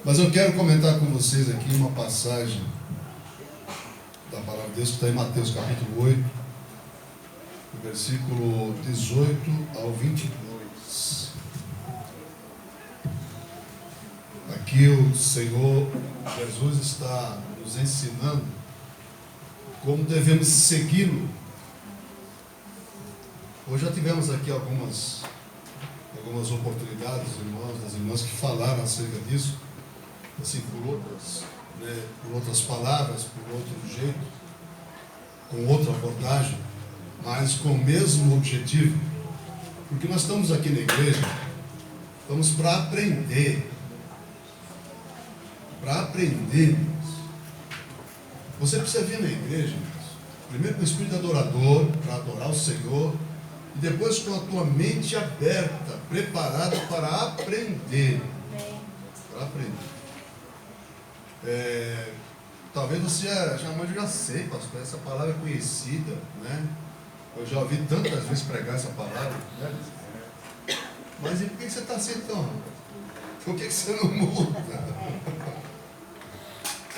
Mas eu quero comentar com vocês aqui uma passagem da palavra de Deus que está em Mateus capítulo 8, do versículo 18 ao 22. Aqui o Senhor Jesus está nos ensinando como devemos segui-lo. Hoje já tivemos aqui algumas oportunidades, irmãos, das irmãs que falaram acerca disso, assim, por outras palavras, por outro jeito, com outra abordagem, mas com o mesmo objetivo. Porque nós estamos aqui na igreja, estamos para aprender. Para aprender, irmãos. Você precisa vir na igreja, irmãos, primeiro com o espírito adorador, para adorar o Senhor, e depois com a tua mente aberta, preparada para aprender. Para aprender. Talvez você já sei, pastor, essa palavra é conhecida, né? Eu já ouvi tantas vezes pregar essa palavra, né? Mas e por que você está assim então? Por que você não muda?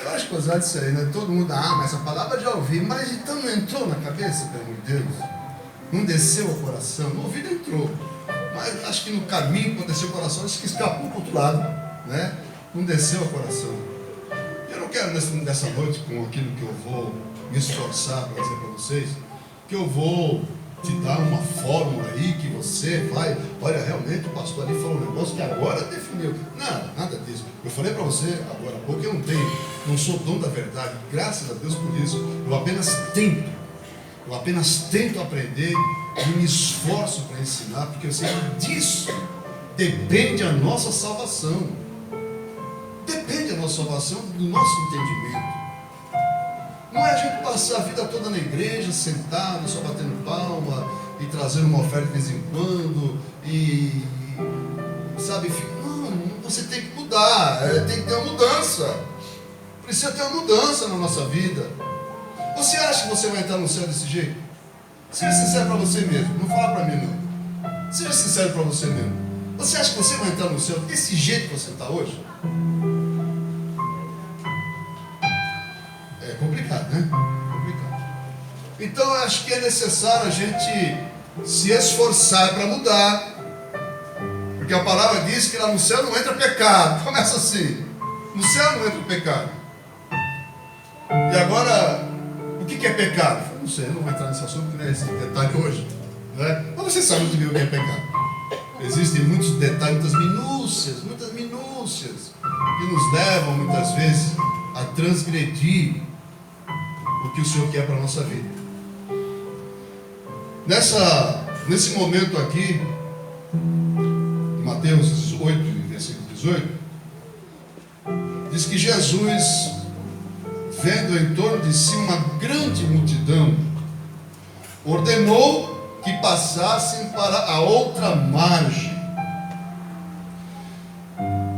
Eu acho que usar disso aí, né? Todo mundo, mas essa palavra eu já ouvi, mas então não entrou na cabeça, pelo amor de Deus? Não desceu ao coração? No ouvido entrou, mas acho que no caminho, quando desceu ao coração, acho que escapou para o outro lado, né? Não desceu ao coração. Eu não quero nessa noite, com aquilo que eu vou me esforçar para dizer para vocês, que eu vou te dar uma fórmula aí que você vai, olha, realmente o pastor ali falou um negócio que agora definiu. Não, nada disso. Eu falei para você agora há pouco que eu não sou dono da verdade, graças a Deus por isso. Eu apenas tento aprender e me esforço para ensinar, porque eu sei que disso depende a nossa salvação. Depende a nossa salvação do nosso entendimento. Não é a gente passar a vida toda na igreja, sentado, só batendo palma e trazendo uma oferta de vez em quando e, sabe, não, você tem que mudar, tem que ter uma mudança. Precisa ter uma mudança na nossa vida. Você acha que você vai entrar no céu desse jeito? Seja sincero para você mesmo, não fala para mim não. Seja sincero para você mesmo. Você acha que você vai entrar no céu desse jeito que você está hoje? É complicado, né? Complicado. Então eu acho que é necessário a gente se esforçar para mudar. Porque a palavra diz que lá no céu não entra pecado. Começa assim. No céu não entra o pecado. E agora, o que é pecado? Eu não sei, eu não vou entrar nesse assunto, porque não é esse detalhe hoje, né? Mas você sabe muito bem o que é pecado. Existem muitos detalhes, muitas minúcias, que nos levam muitas vezes a transgredir o que o Senhor quer para a nossa vida. Nesse momento aqui, Mateus 8, versículo 18, diz que Jesus, vendo em torno de si uma grande multidão, ordenou que passassem para a outra margem.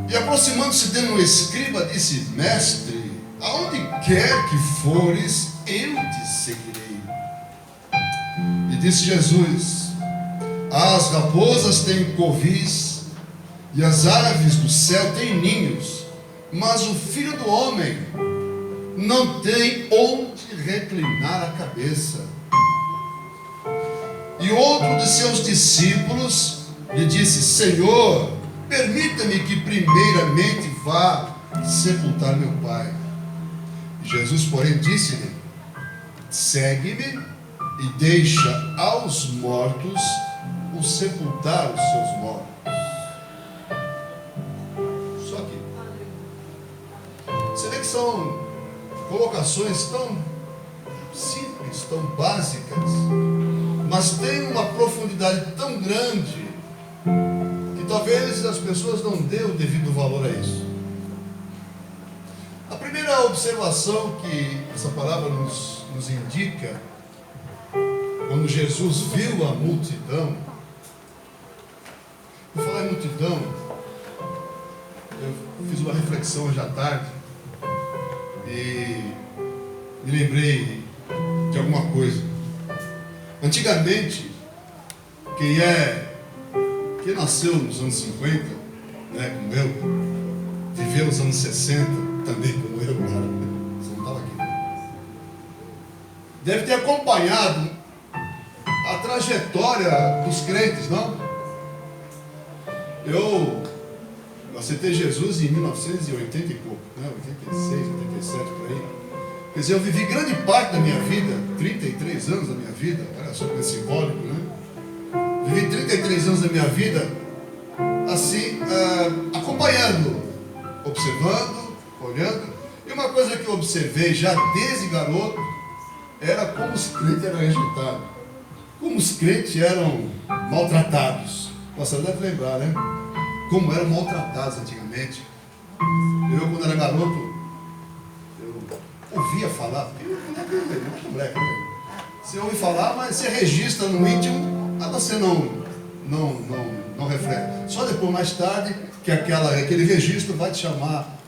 E aproximando-se dele um escriba, disse: Mestre, aonde quer que fores, eu te seguirei. E disse Jesus: as raposas têm covis e as aves do céu têm ninhos, mas o Filho do Homem não tem onde reclinar a cabeça. E outro de seus discípulos lhe disse: Senhor, permita-me que primeiramente vá sepultar meu pai. E Jesus, porém, disse-lhe: segue-me e deixa aos mortos o sepultar os seus mortos. Só que você vê que são colocações tão simples, tão básicas, mas tem uma profundidade tão grande que talvez as pessoas não dêem o devido valor a isso. A primeira observação que essa palavra nos indica, quando Jesus viu a multidão, vou falar em multidão, eu fiz uma reflexão hoje à tarde e me lembrei de alguma coisa. Antigamente, quem nasceu nos anos 50, né, como eu, viveu os anos 60, também como eu, cara. Você não estava aqui. Deve ter acompanhado a trajetória dos crentes, não? Eu aceitei Jesus em 1980 e pouco, né? 86, 87, por aí. Quer dizer, eu vivi grande parte da minha vida, 33 anos da minha vida, olha só como é simbólico, né? Vivi 33 anos da minha vida, assim, acompanhando, observando, olhando. E uma coisa que eu observei já desde garoto, era como os crentes eram rejeitados, como os crentes eram maltratados. Você deve lembrar, né? Como eram maltratados antigamente. Eu, quando era garoto, eu ouvia falar, porque eu era moleque, né? Você ouve falar, mas você registra no íntimo, mas você não reflete. Só depois, mais tarde, que aquele registro vai te chamar,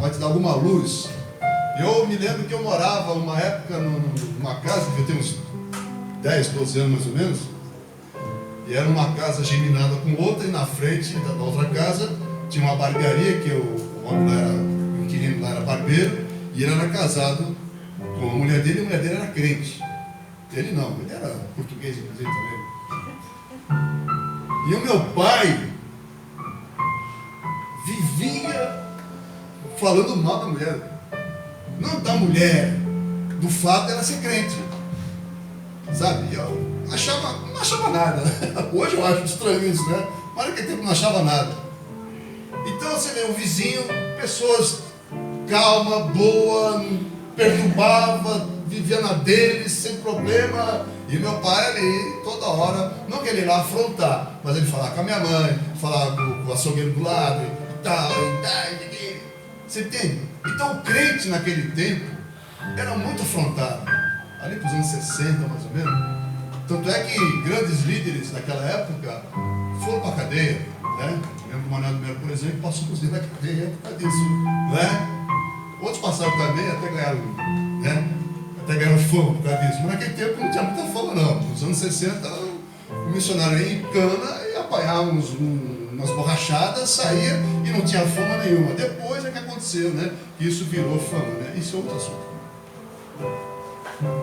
vai te dar alguma luz. Eu me lembro que eu morava uma época numa casa, que eu tenho uns 10, 12 anos mais ou menos, e era uma casa geminada com outra, e na frente da outra casa tinha uma barbearia, que o homem lá era, o inquilino lá era barbeiro, e ele era casado com a mulher dele, e a mulher dele era crente. Ele não, ele era português inclusive também. E o meu pai vivia falando mal da mulher. Não da mulher, do fato dela ser crente. Sabe? Eu não achava nada. Hoje eu acho estranho isso, né? Mas naquele tempo não achava nada. Então você vê o vizinho, pessoas calma, boa, perturbava, vivia na dele, sem problema. E meu pai ali, toda hora, não queria ir lá afrontar, mas ele falava com a minha mãe, falava com o açougueiro do lado e tal, você entende? Então o crente naquele tempo era muito afrontado, ali para os anos 60 mais ou menos. Tanto é que grandes líderes naquela época foram para a cadeia, né? Eu lembro do Manuel do Melo, por exemplo, passou inclusive na cadeia por causa disso, né? Outros passaram também, até ganharam, né? Até ganharam fama por causa disso. Mas naquele tempo não tinha muita fama não. Nos anos 60 o missionário ia em cana e apanhava umas borrachadas, saía e não tinha fama nenhuma. Depois é que aconteceu, né? Isso virou fama, né? Isso é outro assunto.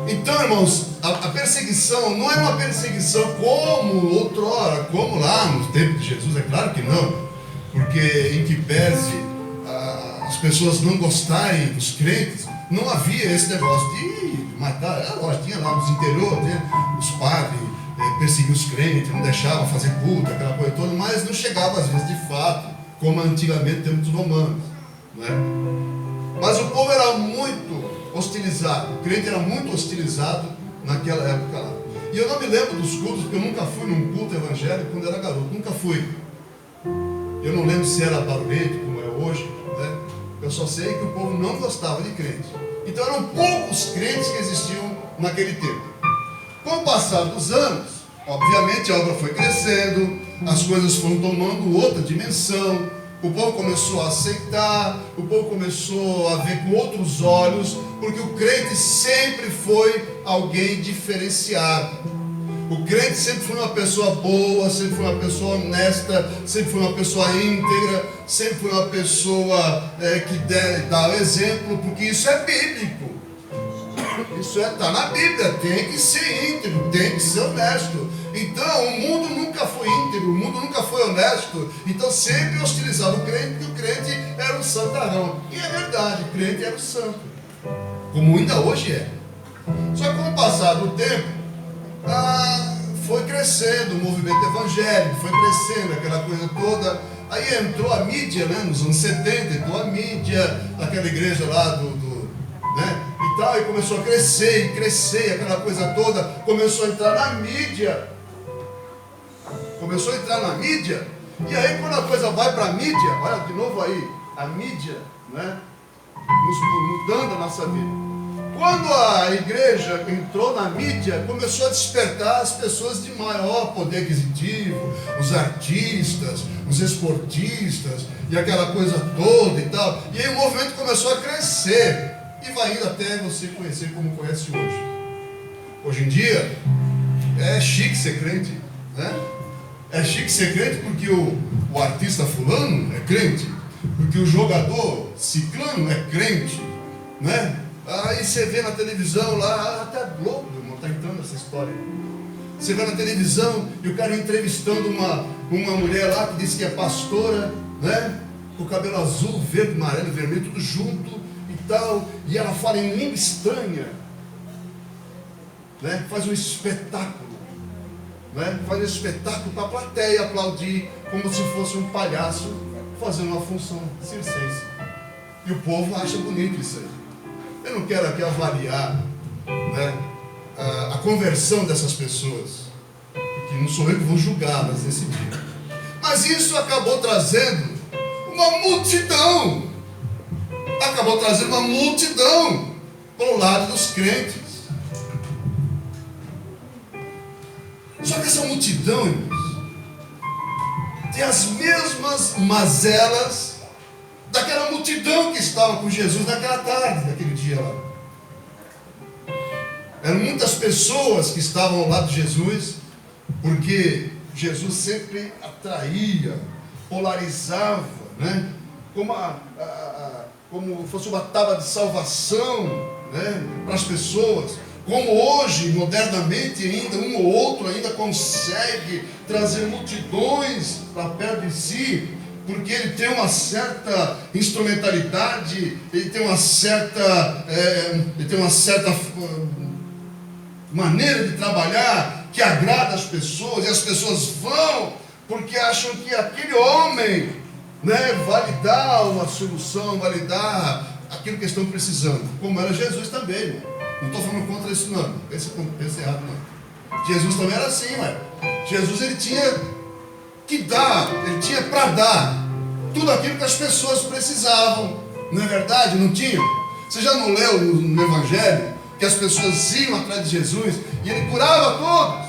Então, irmãos, a perseguição não é uma perseguição como outrora, como lá no tempo de Jesus, é claro que não. Porque em que pese as pessoas não gostarem dos crentes, não havia esse negócio de matar. Lógico, tinha lá nos interiores, né? Os padres perseguiam os crentes, não deixavam fazer culto, aquela coisa toda, mas não chegava às vezes de fato, como antigamente temos os romanos, né? Mas o povo era muito hostilizado, o crente era muito hostilizado naquela época lá. E eu não me lembro dos cultos, porque eu nunca fui num culto evangélico quando era garoto, nunca fui. Eu não lembro se era barulhento, como é hoje, né? Eu só sei que o povo não gostava de crente. Então eram poucos crentes que existiam naquele tempo. Com o passar dos anos, obviamente a obra foi crescendo, as coisas foram tomando outra dimensão, o povo começou a aceitar, o povo começou a ver com outros olhos, porque o crente sempre foi alguém diferenciado. O crente sempre foi uma pessoa boa, sempre foi uma pessoa honesta, sempre foi uma pessoa íntegra, sempre foi uma pessoa que dá o exemplo, porque isso é bíblico. Isso está na Bíblia, tem que ser íntegro, tem que ser honesto. Então o mundo nunca foi íntegro, o mundo nunca foi honesto. Então sempre hostilizava o crente, porque o crente era um santarrão. E é verdade, o crente era o santo, como ainda hoje é. Só que com o passar do tempo, foi crescendo o movimento evangélico, foi crescendo aquela coisa toda. Aí entrou a mídia, né, nos anos 70, entrou a mídia, aquela igreja lá né, e tal, e começou a crescer, e crescer, aquela coisa toda, começou a entrar na mídia. Começou a entrar na mídia, e aí quando a coisa vai para a mídia, olha de novo aí, a mídia, né, mudando a nossa vida. Quando a igreja entrou na mídia, começou a despertar as pessoas de maior poder aquisitivo, os artistas, os esportistas, e aquela coisa toda e tal. E aí o movimento começou a crescer, e vai indo até você conhecer como conhece hoje. Hoje em dia, é chique ser crente, né? É chique ser crente porque o artista fulano é crente. porque o jogador ciclano é crente, né? Aí você vê na televisão lá, até a Globo, irmão, está entrando nessa história. Você vê na televisão e o cara entrevistando uma mulher lá que disse que é pastora, né? Com o cabelo azul, verde, amarelo, vermelho, tudo junto e tal. E ela fala em língua estranha, né? Faz um espetáculo, né? Faz um espetáculo para a plateia aplaudir, como se fosse um palhaço fazendo uma função circense. E o povo acha bonito isso aí. Eu não quero aqui avaliar, né, a conversão dessas pessoas, porque não sou eu que vou julgá-las nesse dia. Mas isso acabou trazendo uma multidão. Acabou trazendo uma multidão para o lado dos crentes. Só que essa multidão, irmãos, tem as mesmas mazelas daquela multidão que estava com Jesus naquela tarde, naquele dia lá. Eram muitas pessoas que estavam ao lado de Jesus, porque Jesus sempre atraía, polarizava, né? Como fosse uma tábua de salvação, né? Para as pessoas. Como hoje, modernamente, ainda um ou outro ainda consegue trazer multidões para perto de si, porque ele tem uma certa instrumentalidade, ele tem uma certa maneira de trabalhar que agrada as pessoas, e as pessoas vão porque acham que aquele homem, né, vai lhe dar uma solução, vai lhe dar aquilo que estão precisando, como era Jesus também, irmão. Não estou falando contra isso não, pense errado não. Jesus também era assim, ué. Jesus ele tinha que dar, ele tinha para dar tudo aquilo que as pessoas precisavam, não é verdade? Não tinha? Você já não leu no Evangelho que as pessoas iam atrás de Jesus e ele curava todos?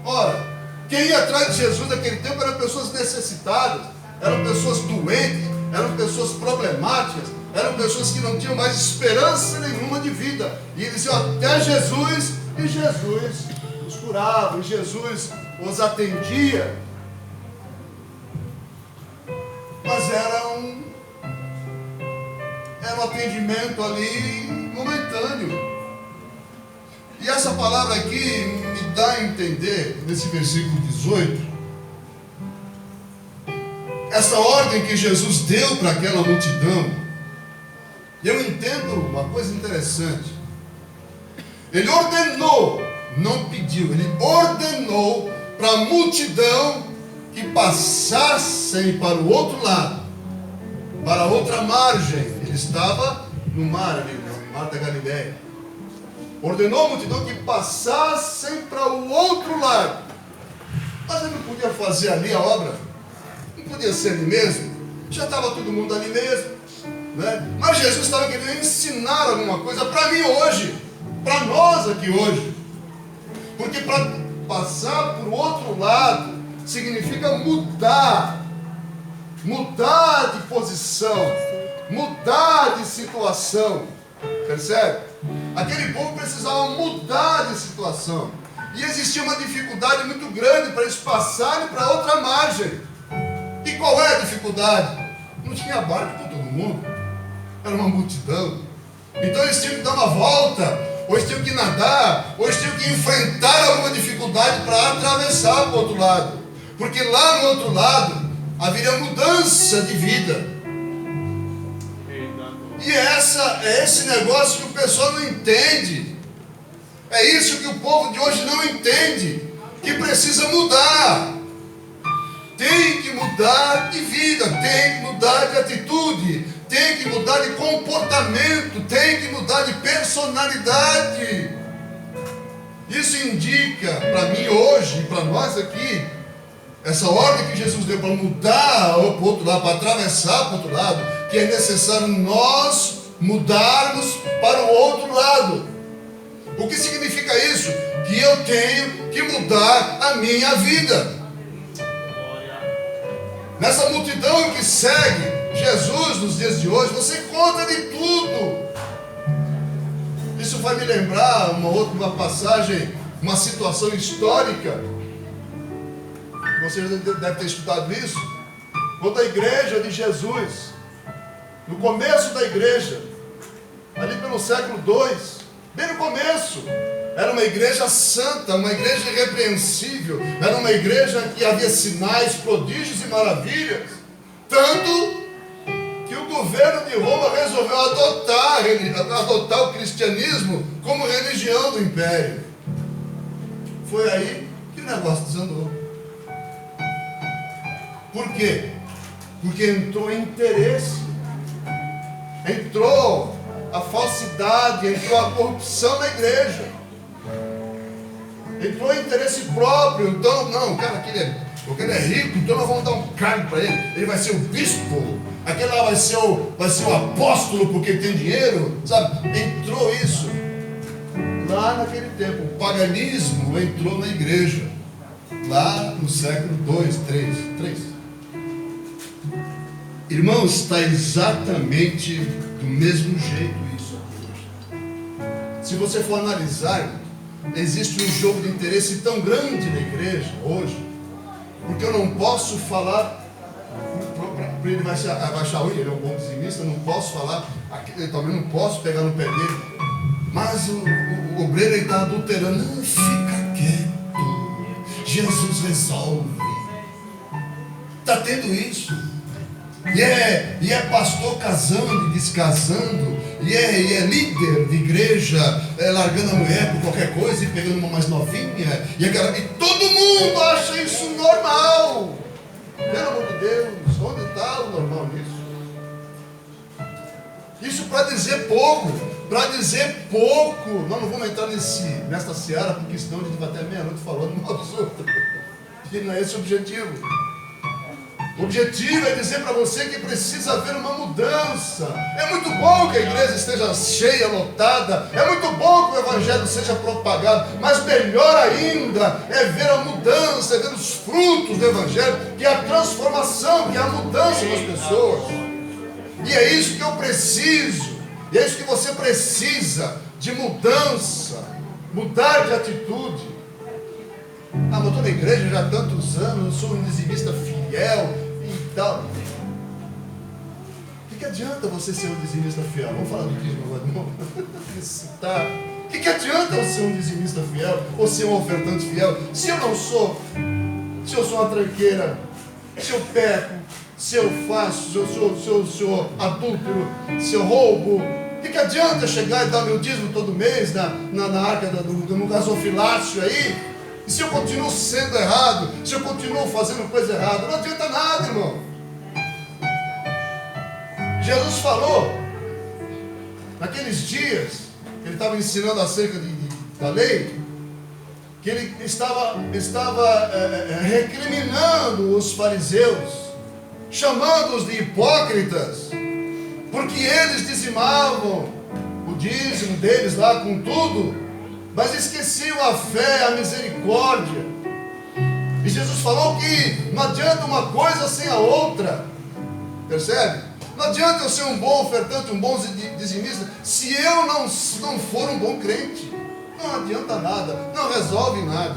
Ora, quem ia atrás de Jesus naquele tempo eram pessoas necessitadas, eram pessoas doentes, eram pessoas problemáticas, eram pessoas que não tinham mais esperança nenhuma de vida. E eles iam até Jesus, e Jesus os curava, e Jesus os atendia. Mas era um atendimento ali momentâneo. E essa palavra aqui me dá a entender, nesse versículo 18, essa ordem que Jesus deu para aquela multidão. E eu entendo uma coisa interessante. Ele ordenou, não pediu, ele ordenou para a multidão que passassem para o outro lado, para a outra margem. Ele estava no mar ali, no mar da Galileia. Ordenou a multidão que passassem para o outro lado. Mas ele não podia fazer ali a obra, não podia ser ali mesmo, já estava todo mundo ali mesmo, né? Mas Jesus estava querendo ensinar alguma coisa para mim hoje, para nós aqui hoje, porque para passar para o outro lado significa mudar de posição, mudar de situação, percebe? Aquele povo precisava mudar de situação, e existia uma dificuldade muito grande para eles passarem para outra margem. E qual é a dificuldade? Não tinha barco para todo mundo, era uma multidão, então eles tinham que dar uma volta, ou eles tinham que nadar, ou eles tinham que enfrentar alguma dificuldade para atravessar para o outro lado, porque lá no outro lado haveria mudança de vida. E é esse negócio que o pessoal não entende. É isso que o povo de hoje não entende, que precisa mudar. Tem que mudar de vida, tem que mudar de atitude, tem que mudar de comportamento, tem que mudar de personalidade. Isso indica para mim hoje, e para nós aqui, essa ordem que Jesus deu para mudar para o outro lado, para atravessar para o outro lado, que é necessário nós mudarmos para o outro lado. O que significa isso? Que eu tenho que mudar a minha vida. Nessa multidão que segue Jesus nos dias de hoje, você encontra de tudo. Isso vai me lembrar uma passagem, uma situação histórica. Você já deve ter estudado isso. Quando a igreja de Jesus no começo da igreja, ali pelo século II, bem no começo, era uma igreja santa, uma igreja irrepreensível, era uma igreja que havia sinais, prodígios e maravilhas, tanto que o governo de Roma resolveu adotar o cristianismo como religião do império. Foi aí que o negócio desandou. Por quê? Porque entrou interesse, entrou a falsidade, entrou a corrupção na igreja, entrou interesse próprio. Então, não, o cara porque ele é rico, então nós vamos dar um cargo para ele vai ser o bispo, aquele lá vai ser o apóstolo porque ele tem dinheiro, sabe? Entrou isso lá naquele tempo. O paganismo entrou na igreja lá no século 2, 3. Irmãos, está exatamente do mesmo jeito isso aqui hoje. Se você for analisar, existe um jogo de interesse tão grande na igreja hoje, porque eu não posso falar, ele vai achar ruim, ele é um bom dizimista, eu não posso falar, eu também não posso pegar no pé dele, mas o obreiro está adulterando. Não, fica quieto, Jesus resolve. Está tendo isso. E é pastor casando e descasando, e é líder de igreja, largando a mulher por qualquer coisa e pegando uma mais novinha, e todo mundo acha isso normal. Pelo amor de Deus, onde está o normal nisso? Isso para dizer pouco, nós não vamos entrar nesta seara, porque senão a gente vai até meia-noite falando mal dos outros, e não é esse o objetivo. O objetivo é dizer para você que precisa haver uma mudança. É muito bom que a igreja esteja cheia, lotada. É muito bom que o evangelho seja propagado. Mas melhor ainda é ver a mudança, é ver os frutos do evangelho, que é a transformação, que é a mudança das pessoas. E é isso que eu preciso. E é isso que você precisa, de mudança. Mudar de atitude. Mas eu estou na igreja já há tantos anos, eu sou um dizimista fiel e tal. O que adianta você ser um dizimista fiel? Vamos falar do dízimo agora de novo? O que adianta eu ser um dizimista fiel ou ser um ofertante fiel se eu não sou? Se eu sou uma tranqueira, se eu peco, se eu faço, se eu sou adúltero, se eu roubo. O que adianta eu chegar e dar meu dízimo todo mês na arca no gasofilácio aí? E se eu continuo sendo errado, se eu continuo fazendo coisa errada, não adianta nada, irmão. Jesus falou, naqueles dias, ele estava ensinando acerca da lei, que ele estava recriminando os fariseus, chamando-os de hipócritas, porque eles dizimavam o dízimo deles lá com tudo, mas esqueciam a fé, a misericórdia. E Jesus falou que não adianta uma coisa sem a outra. Percebe? Não adianta eu ser um bom ofertante, um bom dizimista, se eu não for um bom crente. Não adianta nada, não resolve nada.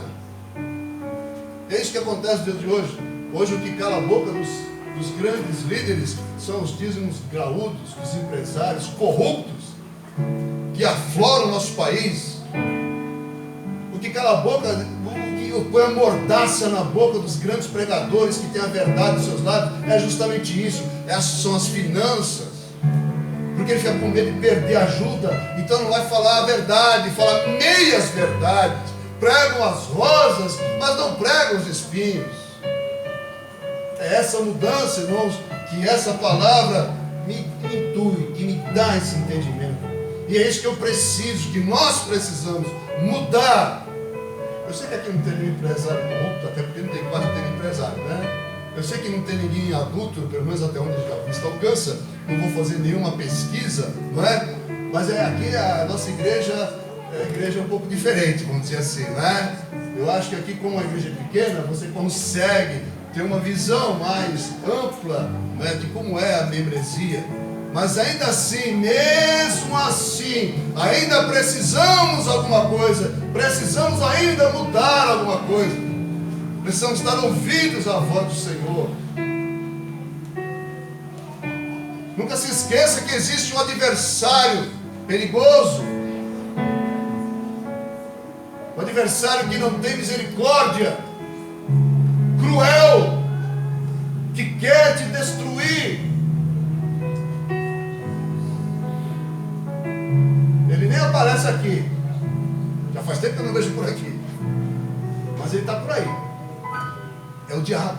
É isso que acontece no dia de hoje. Hoje o que cala a boca dos grandes líderes são os dízimos graúdos, dos empresários corruptos, que afloram o nosso país. O que cala a boca, o que põe a mordaça na boca dos grandes pregadores que têm a verdade dos seus lados, é justamente isso. Essas são as finanças. Porque ele fica com medo de perder a ajuda, então não vai falar a verdade, fala meias verdades. Pregam as rosas, mas não pregam os espinhos. É essa mudança, irmãos, que essa palavra me intui, que me dá esse entendimento. E é isso que eu preciso, que nós precisamos mudar. Eu sei que aqui não tem nenhum empresário corrupto, até porque não tem quase ter empresário, né? Eu sei que não tem ninguém adulto, pelo menos até onde a vista alcança. Não vou fazer nenhuma pesquisa, não é? Mas aqui a nossa igreja é uma igreja um pouco diferente, vamos dizer assim, né? Eu acho que aqui, como uma igreja pequena, você consegue ter uma visão mais ampla, né, de como é a membresia. Mas ainda assim, mesmo assim, ainda precisamos alguma coisa, precisamos ainda mudar alguma coisa, precisamos estar ouvidos à voz do Senhor. Nunca se esqueça que existe um adversário perigoso. Um adversário que não tem misericórdia, cruel, que quer te destruir. Ele nem aparece aqui. Já faz tempo que eu não vejo por aqui. Mas ele está por aí. É o diabo,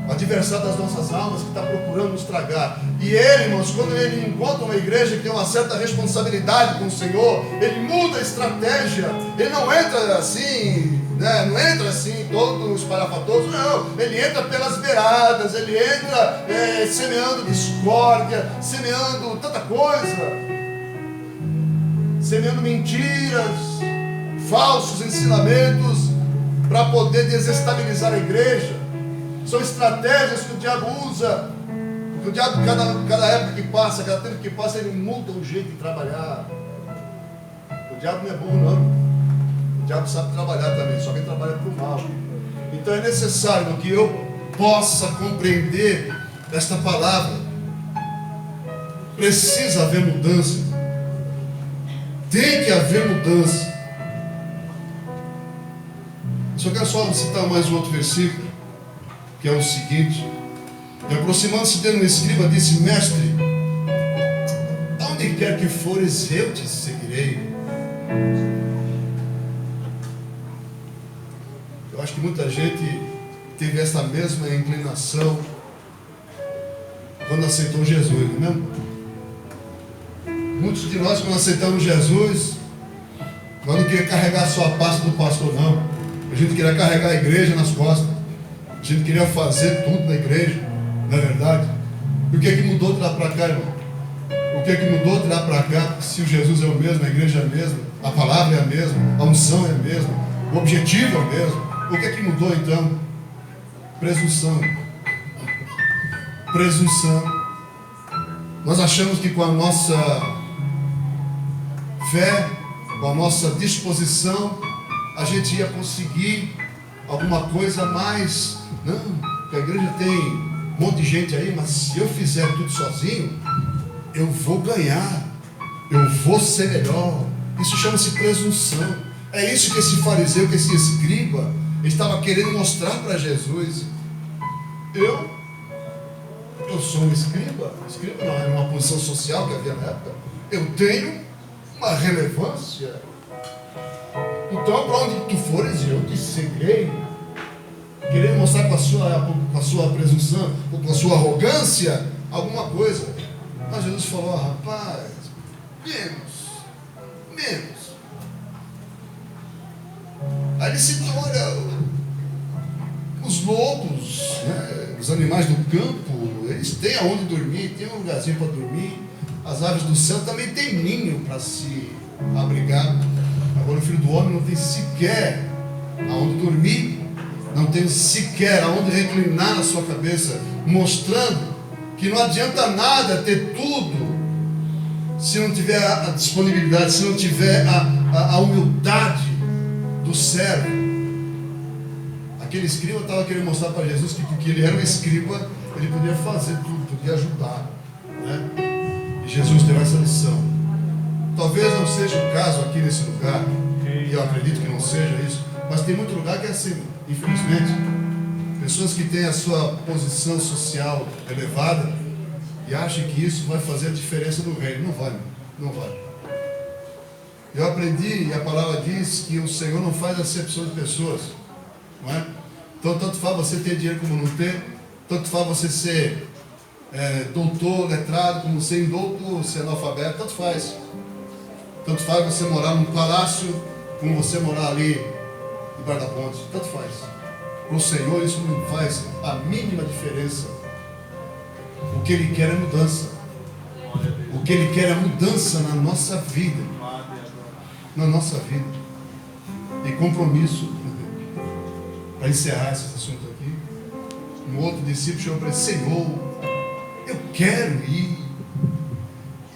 o adversário das nossas almas, que está procurando nos tragar. E ele, irmãos, quando ele encontra uma igreja que tem uma certa responsabilidade com o Senhor, ele muda a estratégia. Ele não entra assim, né? Não entra assim todo espalhafatoso, não. Ele entra pelas beiradas, ele entra semeando discórdia, semeando tanta coisa, semeando mentiras, falsos ensinamentos, para poder desestabilizar a igreja. São estratégias que o diabo usa. Porque o diabo, cada época que passa, cada tempo que passa, ele muda o jeito de trabalhar. O diabo não é bom, não. O diabo sabe trabalhar também, só que ele trabalha para o mal. Então é necessário que eu possa compreender esta palavra. Precisa haver mudança. Tem que haver mudança. Só quero citar mais um outro versículo, que é o seguinte: e aproximando-se dele um escriba, disse: mestre, aonde quer que fores, eu te seguirei. Eu acho que muita gente teve essa mesma inclinação quando aceitou Jesus, não é mesmo? Muitos de nós, quando aceitamos Jesus, nós não queríamos carregar só a pasta do pastor, não. A gente queria carregar a igreja nas costas. A gente queria fazer tudo na igreja, não é verdade? E o que é que mudou de lá para cá, irmão? O que é que mudou de lá para cá? Se o Jesus é o mesmo, a igreja é a mesma, a palavra é a mesma, a unção é a mesma, o objetivo é o mesmo. O que é que mudou então? Presunção. Presunção. Nós achamos que com a nossa fé, com a nossa disposição, a gente ia conseguir alguma coisa mais. Não, porque a igreja tem um monte de gente aí, mas se eu fizer tudo sozinho, eu vou ganhar, eu vou ser melhor. Isso chama-se presunção. É isso que esse fariseu, que esse escriba estava querendo mostrar para Jesus. Eu sou um escriba. Escriba não era uma posição social que havia na época. Eu tenho uma relevância. Então, para onde tu fores, eu te seguirei. Querendo mostrar com a sua presunção, ou com a sua arrogância, alguma coisa. Mas Jesus falou: rapaz, menos. Aí ele citou: olha, os lobos, né, os animais do campo, eles têm aonde dormir, tem um lugarzinho para dormir. As aves do céu também têm ninho para se abrigar. Agora o Filho do Homem não tem sequer aonde dormir, não tem sequer aonde reclinar a sua cabeça, mostrando que não adianta nada ter tudo se não tiver a disponibilidade, se não tiver a humildade do servo. Aquele escriba estava querendo mostrar para Jesus que porque ele era um escriba, ele podia fazer tudo, podia ajudar, né? E Jesus deu essa lição. Talvez não seja o caso aqui nesse lugar, e eu acredito que não seja isso, mas tem muito lugar que é assim, infelizmente. Pessoas que têm a sua posição social elevada e acham que isso vai fazer a diferença no reino. Não vai, não vai. Eu aprendi, e a palavra diz que o Senhor não faz acepção de pessoas, não é? Então, tanto faz você ter dinheiro como não ter, tanto faz você ser doutor, letrado, como ser indouto, ser analfabeto, tanto faz. Tanto faz você morar num palácio, como você morar ali debaixo da ponte, tanto faz. Para o Senhor isso não faz a mínima diferença. O que Ele quer é mudança. O que Ele quer é mudança na nossa vida. Na nossa vida. E compromisso. Para encerrar esse assunto aqui, um outro discípulo chegou para ele: Senhor, eu quero ir.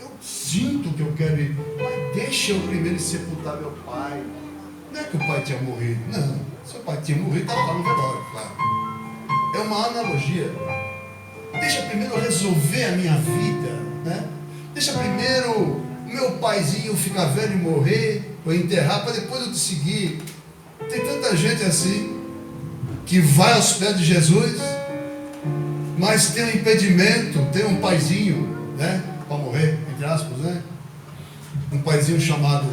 Eu sinto que eu quero ir. Mas deixa eu primeiro sepultar meu pai. Não é que o pai tinha morrido. Não. Se o pai tinha morrido, estava lá no velório, claro. É uma analogia. Deixa primeiro resolver a minha vida, né? Deixa primeiro o meu paizinho ficar velho e morrer, ou enterrar, para depois eu te seguir. Tem tanta gente assim, que vai aos pés de Jesus, mas tem um impedimento, tem um paizinho, né? Para morrer, entre aspas, né? Um paizinho chamado,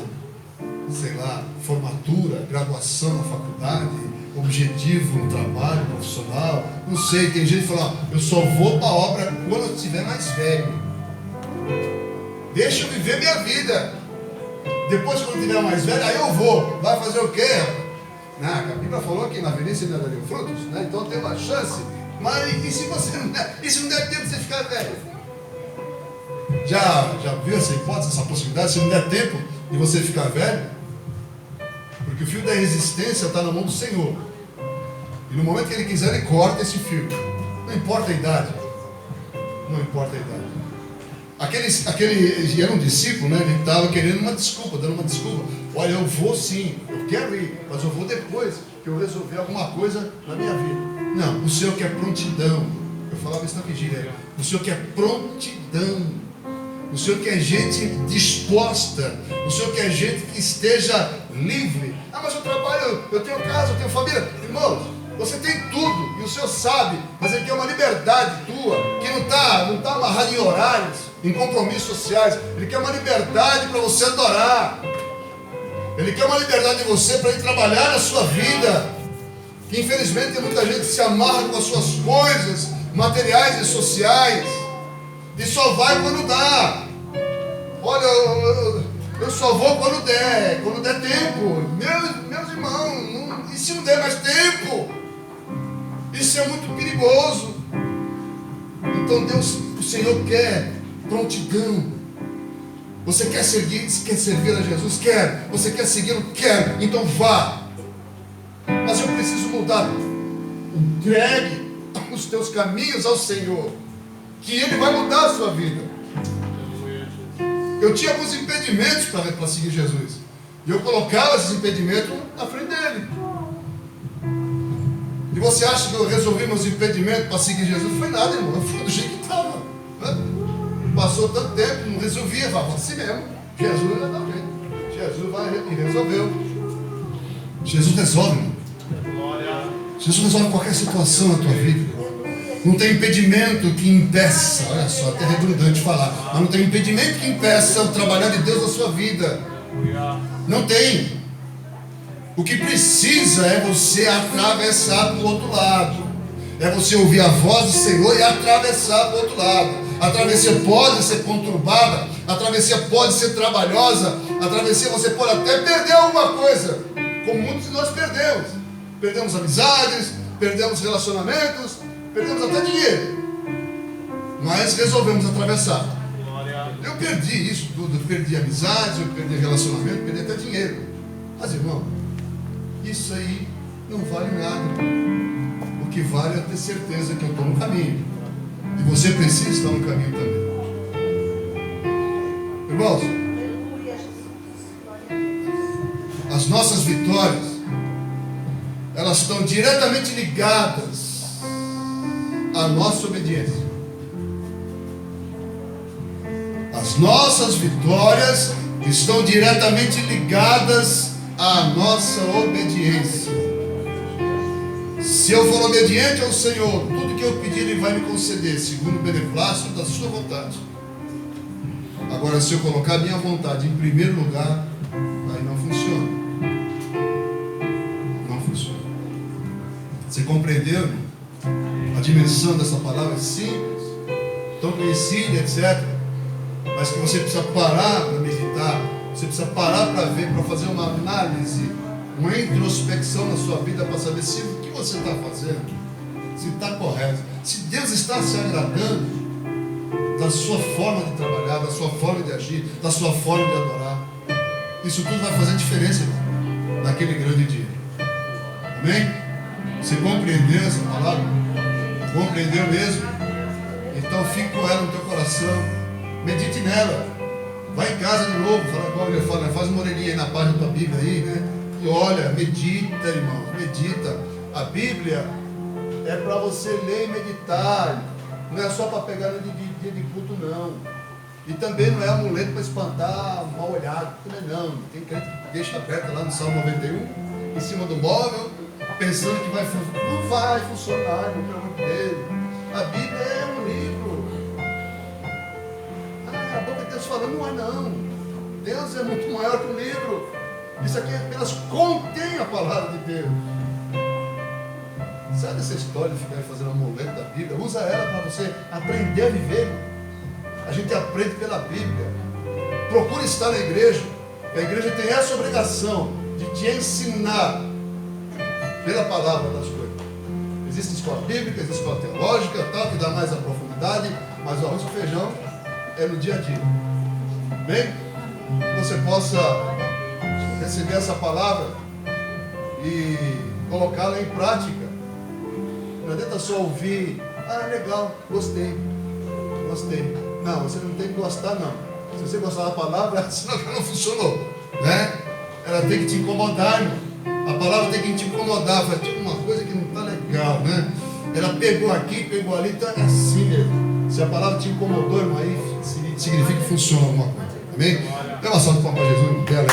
sei lá, formatura, graduação na faculdade, objetivo no trabalho profissional, não sei, tem gente que fala, eu só vou para a obra quando eu estiver mais velho. Deixa eu viver minha vida. Depois, quando eu estiver mais velho, aí eu vou. Vai fazer o quê? Não, a Bíblia falou que na velhice não daria frutos, né? Então tem uma chance. Mas e se você não der? E se não der tempo de você ficar velho? Já viu essa hipótese, essa possibilidade? Se não der tempo de você ficar velho? Porque o fio da resistência está na mão do Senhor. E no momento que Ele quiser, Ele corta esse fio. Não importa a idade. Não importa a idade. Aquele era um discípulo, né? Ele estava querendo uma desculpa, dando uma desculpa. Olha, eu vou sim, eu quero ir, mas eu vou depois que eu resolver alguma coisa na minha vida. Não, o Senhor quer prontidão. Eu falava isso na vigília. O Senhor quer prontidão. O Senhor quer gente disposta. O Senhor quer gente que esteja livre. Ah, mas eu trabalho, eu tenho casa, eu tenho família. Irmãos, você tem tudo e o Senhor sabe, mas Ele quer uma liberdade tua, que não está amarrada em horários, em compromissos sociais. Ele quer uma liberdade para você adorar. Ele quer uma liberdade de você para ir trabalhar na sua vida. Que infelizmente tem muita gente que se amarra com as suas coisas materiais e sociais e só vai quando dá. Olha, eu só vou quando der tempo. Meus irmãos, e se não der mais tempo? Isso é muito perigoso. Então Deus, o Senhor quer prontidão. Você quer servir a Jesus? Quer. Você quer segui-lo? Quer. Então vá. Mas eu preciso mudar. Entregue os teus caminhos ao Senhor, que Ele vai mudar a sua vida. Eu tinha alguns impedimentos para seguir Jesus. E eu colocava esses impedimentos na frente dele. E você acha que eu resolvi meus impedimentos para seguir Jesus? Não foi nada, irmão. Eu fui do jeito que estava. Passou tanto tempo, não resolvia. Vai assim mesmo. Jesus vai dar um jeito. Jesus vai e resolveu. Jesus resolve, irmão. Jesus resolve qualquer situação na tua vida. Não tem impedimento que impeça, olha só, até redundante falar, mas não tem impedimento que impeça o trabalhar de Deus na sua vida. Não tem. O que precisa é você atravessar para o outro lado. É você ouvir a voz do Senhor e atravessar para o outro lado. A travessia pode ser conturbada, a travessia pode ser trabalhosa, a travessia você pode até perder alguma coisa, como muitos de nós perdemos. Perdemos amizades, perdemos relacionamentos, perdemos até dinheiro, mas resolvemos atravessar. Eu perdi isso tudo, eu perdi amizades, eu perdi relacionamento, perdi até dinheiro. Mas irmão, isso aí não vale nada. O que vale é ter certeza que eu estou no caminho. E você precisa estar no caminho também. Irmãos, as nossas vitórias, elas estão diretamente ligadas à nossa obediência. As nossas vitórias estão diretamente ligadas à nossa obediência. Se eu for obediente ao Senhor, tudo que eu pedir Ele vai me conceder, segundo o beneplácito da sua vontade. Agora, se eu colocar a minha vontade em primeiro lugar, aí não funciona. Não funciona. Você compreendeu a dimensão dessa palavra simples, tão conhecida, etc. Mas que você precisa parar para meditar, você precisa parar para ver, para fazer uma análise, uma introspecção na sua vida, para saber se o que você está fazendo, se está correto, se Deus está se agradando da sua forma de trabalhar, da sua forma de agir, da sua forma de adorar. Isso tudo vai fazer diferença, irmão, naquele grande dia. Amém? Você compreendeu essa palavra? Compreendeu mesmo? Então fique com ela no teu coração, medite nela. Vai em casa de novo, faz uma orelhinha aí na página da tua Bíblia aí, né? E olha, medita, irmão, medita. A Bíblia é para você ler e meditar. Não é só para pegar de dia de culto, não. E também não é amuleto para espantar mal olhado. Também não. Tem crente que deixa aberto lá no Salmo 91, em cima do móvel, pensando que vai funcionar. Não vai funcionar, pelo amor de Deus. A Bíblia é um livro. A boca de Deus falando, não é não. Deus é muito maior que o livro. Isso aqui apenas contém a palavra de Deus. Sabe essa história de ficar fazendo amuleto da Bíblia? Usa ela para você aprender a viver. A gente aprende pela Bíblia. Procure estar na igreja. A igreja tem essa obrigação de te ensinar pela palavra das coisas. Existe escola bíblica, existe escola teológica, tal, que dá mais a profundidade, mas o arroz com feijão é no dia a dia. Bem? Que você possa receber essa palavra e colocá-la em prática. Não adianta só ouvir, legal, gostei. Não, você não tem que gostar, não. Se você gostar da palavra, senão ela não funcionou, né? Ela tem que te incomodar, irmão. A palavra tem que te incomodar, faz tipo uma coisa que não está legal, né? Ela pegou aqui, pegou ali, então é assim mesmo. Se a palavra te incomodou, irmão, aí significa que funciona alguma coisa, amém? Dê uma salva para Jesus, dela.